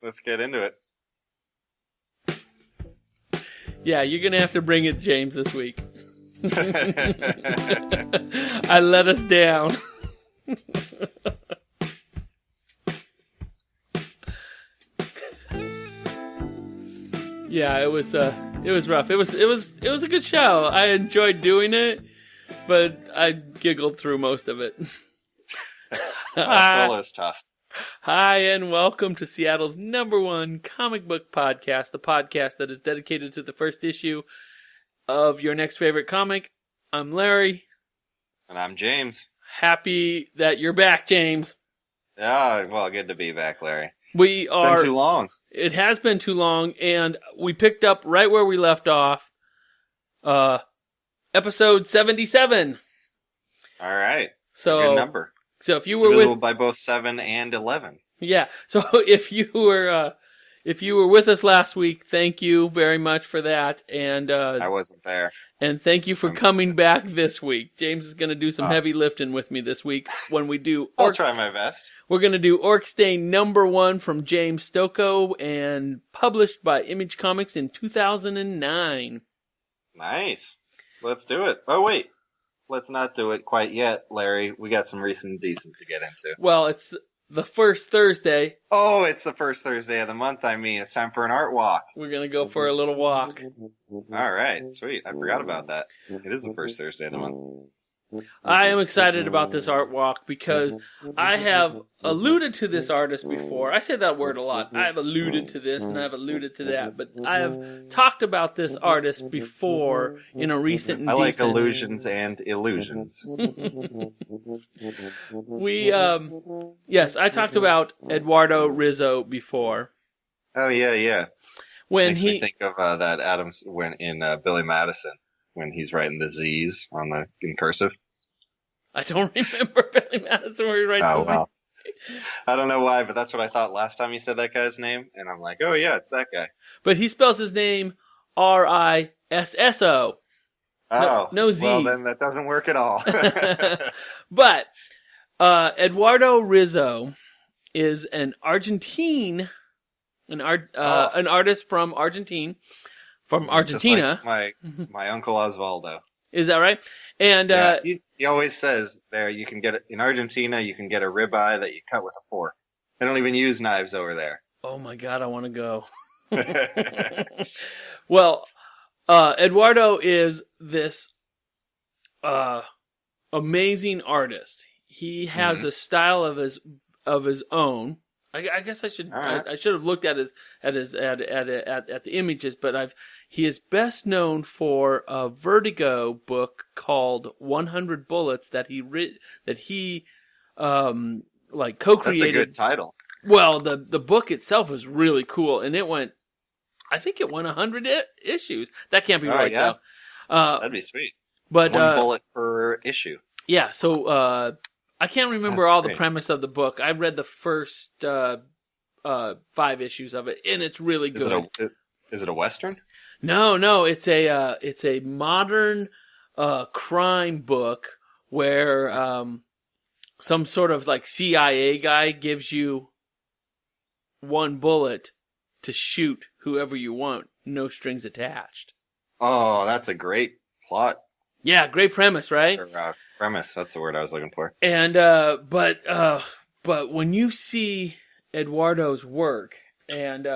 Let's get into it. Yeah, you're going to have to bring it, James, this week. I let us down. Yeah, it was rough. It was a good show. I enjoyed doing it, but I giggled through most of it. Solo is tough. Hi, and welcome to Seattle's #1 comic book podcast, the podcast that is dedicated to the first issue of your next favorite comic. I'm Larry. And I'm James. Happy that you're back, James. Yeah, well, good to be back, Larry. It's been too long. It has been too long, and we picked up right where we left off. Episode 77. All right. So, good number. So if you it's were with by both 7 and 11. Yeah. So if you were with us last week, thank you very much for that. And I wasn't there. And thank you for coming back this week. James is going to do some heavy lifting with me this week when we do. I'll try my best. We're going to do Orc Stain #1 from James Stokoe and published by Image Comics in 2009. Nice. Let's do it. Oh wait. Let's not do it quite yet, Larry. We got some recent decent to get into. Well, it's the first Thursday. Oh, it's the first Thursday of the month, I mean. It's time for an art walk. We're going to go for a little walk. All right. Sweet. I forgot about that. It is the first Thursday of the month. I am excited about this art walk because I have alluded to this artist before. I say that word a lot. I have alluded to this and I have alluded to that, but I have talked about this artist before in a recent. I like allusions and illusions. Yes, I talked about Eduardo Rizzo before. Oh yeah. When Makes me think of that Adams when in Billy Madison when he's writing the Z's in cursive. I don't remember Billy Madison where he writes the well. I don't know why, but that's what I thought last time you said that guy's name, and I'm like, oh yeah, it's that guy. But he spells his name Risso. Oh, no Z's. Well, then that doesn't work at all. But Eduardo Rizzo is an Argentine, an artist from Argentina. Just like my Uncle Osvaldo. Is that right? And he always says there you can get in Argentina you can get a ribeye that you cut with a fork. They don't even use knives over there. Oh my God, I want to go. Well, Eduardo is this amazing artist. He has a style of his own. I guess I should I should have looked at the images, but he is best known for a Vertigo book called 100 Bullets that he co-created. That's a good title. Well, the book itself was really cool, and I think it won 100 issues. That can't be right though. That'd be sweet. But 1 bullet per issue. Yeah, so I can't remember all the premise of the book. I read the first 5 issues of it, and it's really good. Is it a Western? No, it's a modern crime book where some sort of like CIA guy gives you 1 bullet to shoot whoever you want, no strings attached. Oh, that's a great plot. Yeah, great premise, right? Premise, that's the word I was looking for. And but when you see Eduardo's work, and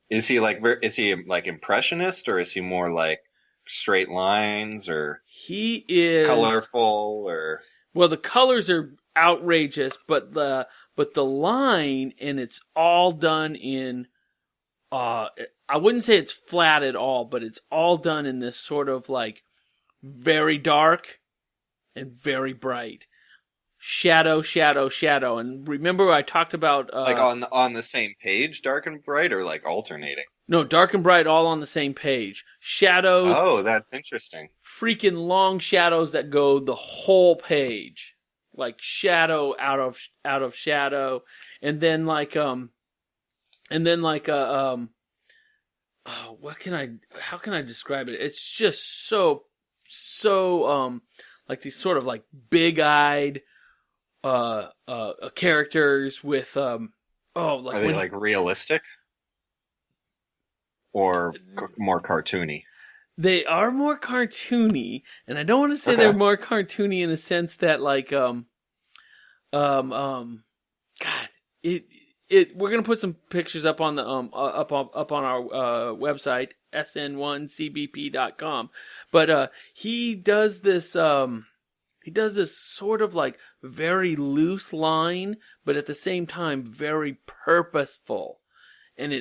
is he like impressionist, or is he more like straight lines, or he is colorful, or well, the colors are outrageous, but the line, and it's all done in I wouldn't say it's flat at all, but it's all done in this sort of like very dark and very bright. Shadow. And remember I talked about like on the same page, dark and bright, or like alternating? No, dark and bright all on the same page. Shadows. Oh, that's interesting. Freaking long shadows that go the whole page. Like shadow out of shadow. And then how can I describe it? It's just so like these sort of like big-eyed characters with Oh, like Are they like realistic or more cartoony? they are more cartoony, and I don't want to say Okay. they're more cartoony in a sense that like God, we're gonna put some pictures up on the up on our website sn1cbp.com, but he does this sort of like very loose line, but at the same time very purposeful, and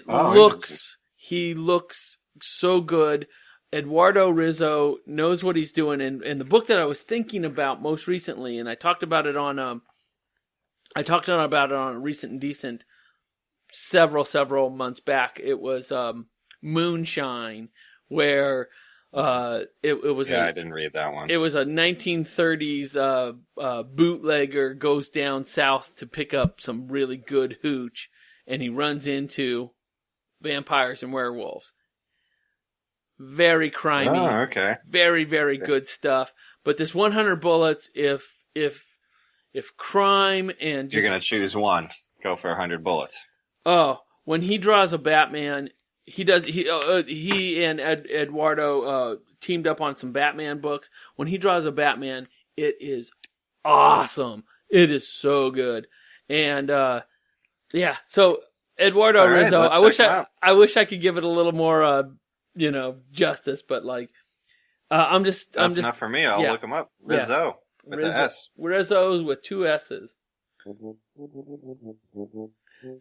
he looks so good. Eduardo Rizzo knows what he's doing, and the book that I was thinking about most recently, and I talked about it on a Recent and Decent several months back. It was Moonshine, where it was I didn't read that one. It was a 1930s bootlegger goes down south to pick up some really good hooch, and he runs into vampires and werewolves. Very crimey. Oh, okay. Very, very good stuff. But this 100 bullets, if crime and just, you're gonna choose one, go for 100 bullets. Oh, when he draws a Batman, he and Eduardo teamed up on some Batman books. When he draws a Batman, it is awesome. It is so good. And yeah, so Eduardo Rizzo, I wish I could give it a little more justice, but like that's not for me. I'll look him up. Rizzo with an S. Rizzo with 2 S's.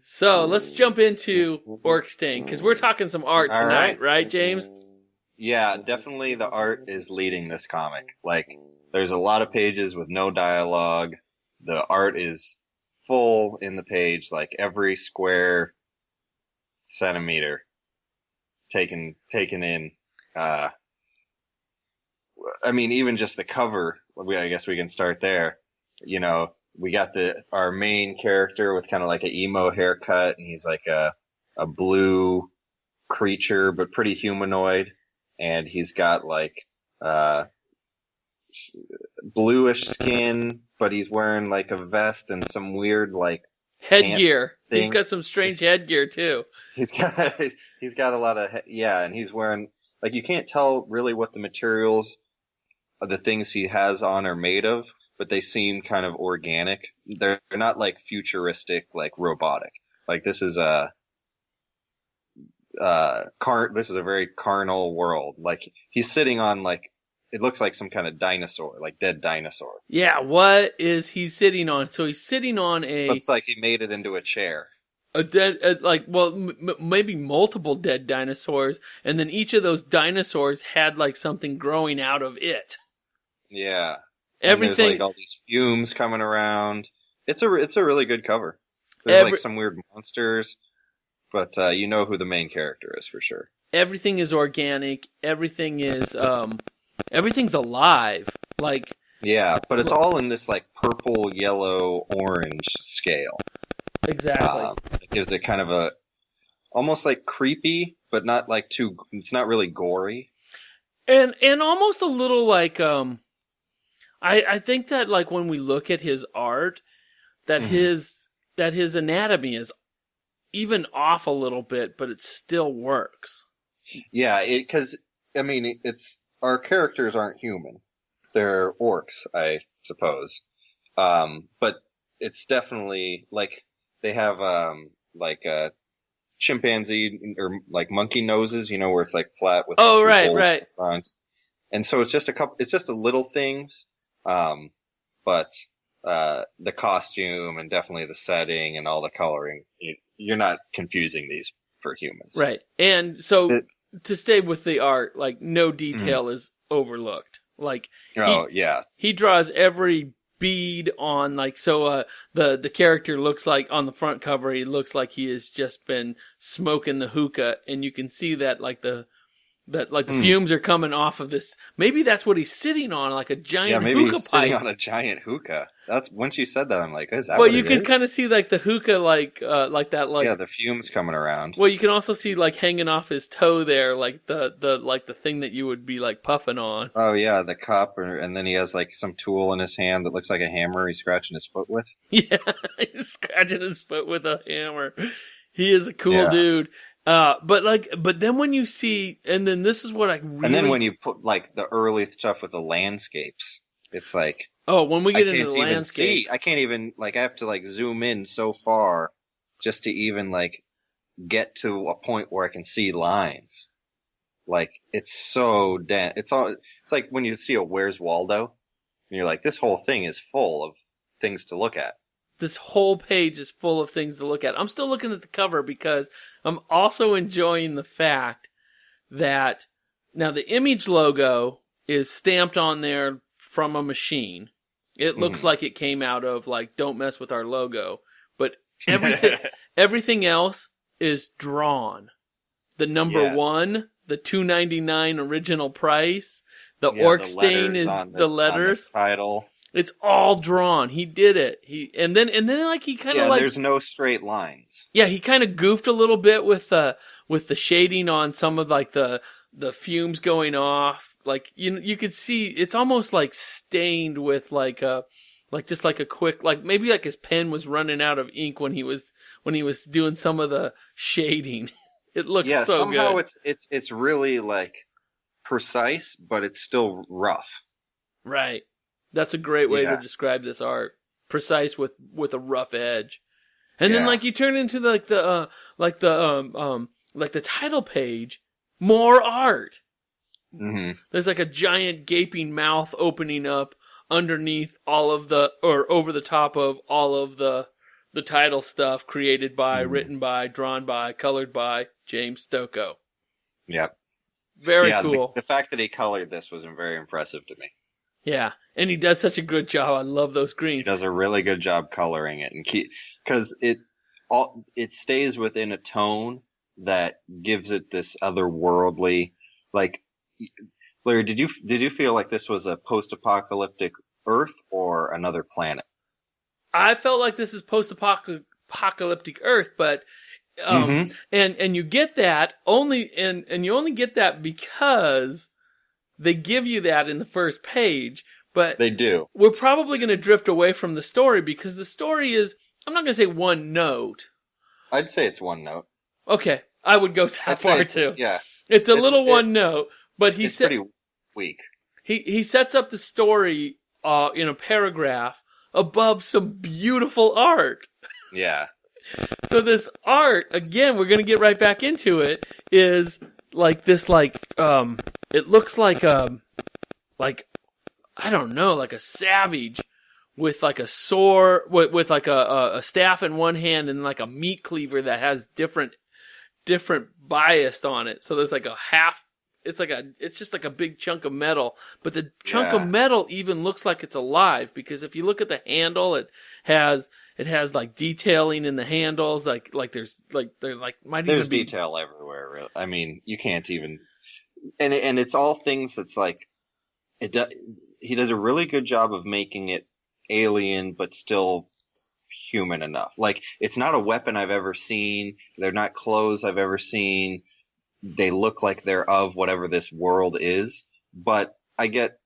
So let's jump into Orc Stain, because we're talking some art tonight, right, James? Yeah, definitely the art is leading this comic. Like, there's a lot of pages with no dialogue. The art is full in the page, like every square centimeter taken in. I mean, even just the cover, I guess we can start there. You know, we got our main character with kind of like an emo haircut, and he's like a blue creature, but pretty humanoid. And he's got like, bluish skin, but he's wearing like a vest and some weird like headgear. He's got some strange headgear too. He's got a lot of, and he's wearing, like, you can't tell really what the materials of the things he has on are made of, but they seem kind of organic. They're not like futuristic, like robotic. Like, this is this is a very carnal world. Like, he's sitting on, like, it looks like some kind of dinosaur, like dead dinosaur. Yeah, what is he sitting on? So he's sitting on Looks like he made it into a chair. A dead, maybe multiple dead dinosaurs, and then each of those dinosaurs had like something growing out of it. Yeah. Everything. And there's like all these fumes coming around. It's a really good cover. There's like some weird monsters, but you know who the main character is for sure. Everything is organic. Everything is everything's alive. Like, yeah, but it's all in this like purple, yellow, orange scale. Exactly. It gives it kind of a almost like creepy, but not like too. It's not really gory. And almost a little like I think that like when we look at his art, that his anatomy is even off a little bit, but it still works. Yeah, because I mean, our characters aren't human; they're orcs, I suppose. But it's definitely like they have like a chimpanzee or like monkey noses, you know, where it's like flat with two holes in the front. And so it's just a little things. But the costume and definitely the setting and all the coloring, you're not confusing these for humans. Right. And so to stay with the art, like no detail is overlooked. Like he draws every bead on, like, so the character looks like on the front cover, he looks like he has just been smoking the hookah, and you can see that like the That like the fumes are coming off of this. Maybe that's what he's sitting on, like a giant maybe hookah he's pipe. sitting on a giant hookah. That's once you said that, I'm like, is that Well, what you it can is? kind of see like the hookah, like that, like the fumes coming around. Well, you can also see like hanging off his toe there, like the thing that you would be like puffing on. Oh yeah, the cup, and then he has like some tool in his hand that looks like a hammer. He's scratching his foot with. Yeah, he's scratching his foot with a hammer. He is a cool dude. But then when you see, and then this is what I really... And then when you put, like, the early stuff with the landscapes, it's like... Oh, when we get into the landscape... I can't even, like, I have to, like, zoom in so far just to even, like, get to a point where I can see lines. Like, it's so dense. It's like when you see a Where's Waldo, and you're like, this whole thing is full of things to look at. This whole page is full of things to look at. I'm still looking at the cover because I'm also enjoying the fact that now the image logo is stamped on there from a machine. It looks like it came out of like, don't mess with our logo. But everything else is drawn. The number 1, the $2.99 original price, the Orc Stain is the letters. On the title. It's all drawn. He did it. And then like he kind of like there's no straight lines. Yeah, he kind of goofed a little bit with the shading on some of like the fumes going off. Like you could see it's almost like stained with like just like a quick, like maybe like his pen was running out of ink when he was doing some of the shading. It looks so somehow good. it's really like precise, but it's still rough. Right. That's a great way to describe this art. Precise with a rough edge. And then like you turn into the title page, more art. Mm-hmm. There's like a giant gaping mouth opening up underneath all of or over the top of all of the title stuff created by, written by, drawn by, colored by James Stokoe. Yep. Very cool. The fact that he colored this was very impressive to me. Yeah, and he does such a good job. I love those greens. He does a really good job coloring it, and because it stays within a tone that gives it this otherworldly, like. Larry, did you feel like this was a post-apocalyptic Earth or another planet? I felt like this is post-apocalyptic Earth, but and you get that and you only get that because they give you that in the first page, but they do. We're probably going to drift away from the story because the story is, I'm not going to say one note. I'd say it's one note. Okay, I would go that far too. Yeah. It's a little one note, but it's pretty weak. He sets up the story in a paragraph above some beautiful art. Yeah. So this art, again, we're going to get right back into it, is like this, it looks like I don't know, like a savage with like a sword, with like a staff in one hand and like a meat cleaver that has different bias on it. So there's like a half, it's just like a big chunk of metal, but the chunk of metal even looks like it's alive because if you look at the handle, it has like detailing in the handles, like there's detail everywhere. Really. I mean, you can't even. And it's all things that's like, he does a really good job of making it alien, but still human enough. Like, it's not a weapon I've ever seen. They're not clothes I've ever seen. They look like they're of whatever this world is, but I get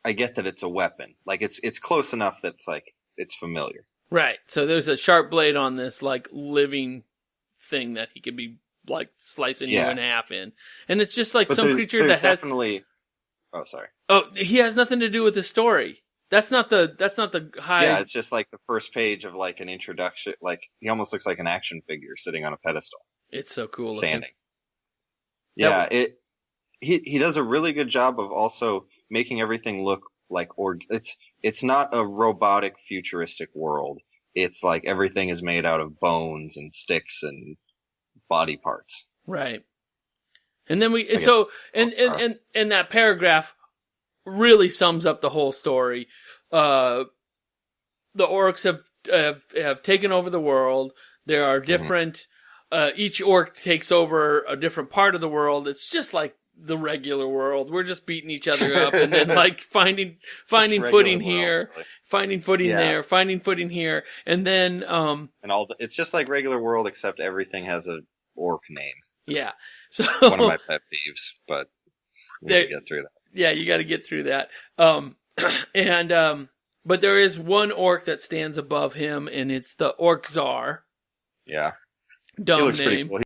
that it's a weapon. Like, it's close enough that it's like, it's familiar. Right. So there's a sharp blade on this, like, living thing that he could be like slicing you in half in, and it's just like some creature that has definitely. Oh, sorry. Oh, he has nothing to do with the story. That's not the high. Yeah, it's just like the first page of like an introduction. Like he almost looks like an action figure sitting on a pedestal. It's so cool standing. Yeah, he does a really good job of also making everything look like it's not a robotic futuristic world. It's like everything is made out of bones and sticks and body parts. Right. And then and that paragraph really sums up the whole story. The orcs have taken over the world. There are different each orc takes over a different part of the world. It's just like the regular world. We're just beating each other up and then like finding regular footing world, here, really. finding footing there, finding footing here, and then and it's just like regular world, except everything has a orc name. Yeah. So one of my pet peeves, but we need to get through that. Yeah, you got to get through that. But there is one orc that stands above him, and it's the Orc Czar. Yeah. Dumb he looks name. pretty cool.